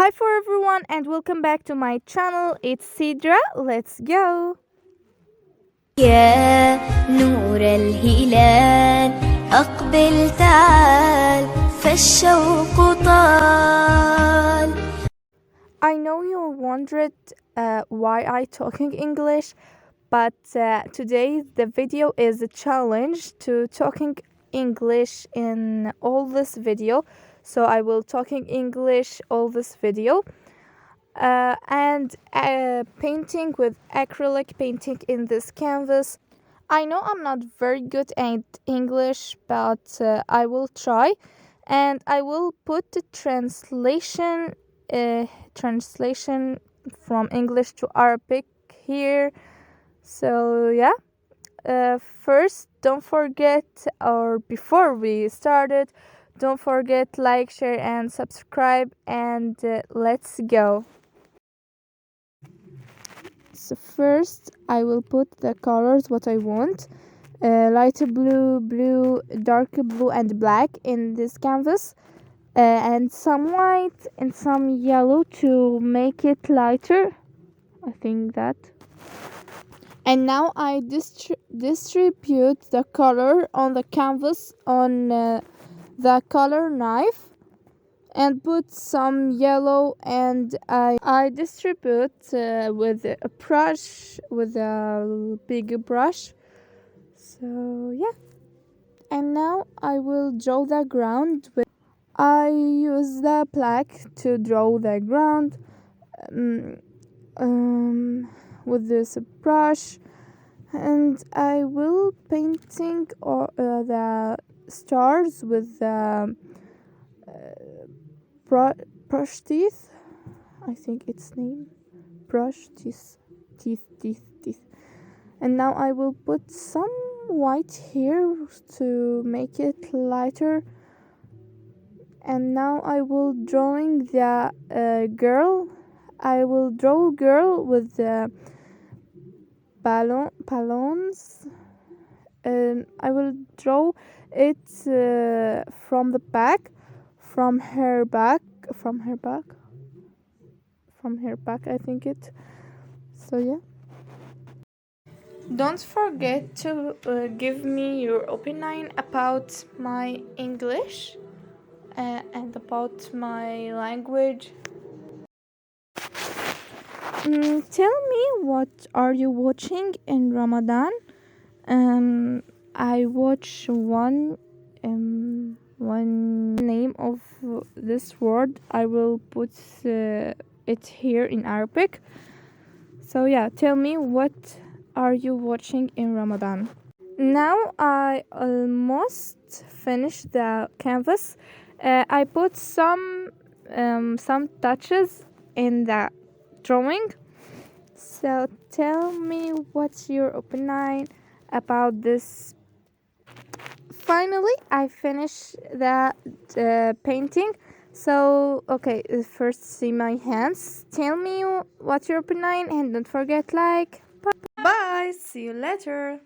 Hi for everyone and welcome back to my channel. It's Sidra. Let's go. يا نور الهلال أقبل تعال فالشوق طال. I know you wondered why I talking English, but today the video is a challenge to talking English in all this video. So I will talking English all this video. And painting with acrylic painting in this canvas. I know I'm not very good at English, but I will try, and I will put the translation from English to Arabic here. So yeah, first don't forget, or before we started, don't forget like, share and subscribe, and let's go. So first I will put the colors what I want, light blue, dark blue and black in this canvas, and some white and some yellow to make it lighter, I think that. And now I distribute the color on the canvas on the color knife and put some yellow, and I distribute with a brush, with a big brush. So yeah, and now I will draw the ground. I use the black to draw the ground with this brush, and I will painting the stars with the brush teeth. I think it's name brush teeth. And now I will put some white here to make it lighter. And now I will drawing the girl. I will draw a girl with the balloons. I will draw it from the back, from her back, I think it. So yeah, don't forget to give me your opinion about my English and about my language. Tell me, what are you watching in Ramadan? I watch one name of this word. I will put it here in Arabic. So yeah, tell me, what are you watching in Ramadan? Now I almost finished the canvas. I put some touches in the drawing. So tell me what's your opinion about this. Finally, I finished the painting. So okay, first see my hands. Tell me what's your opinion, and don't forget like. Bye. See you later.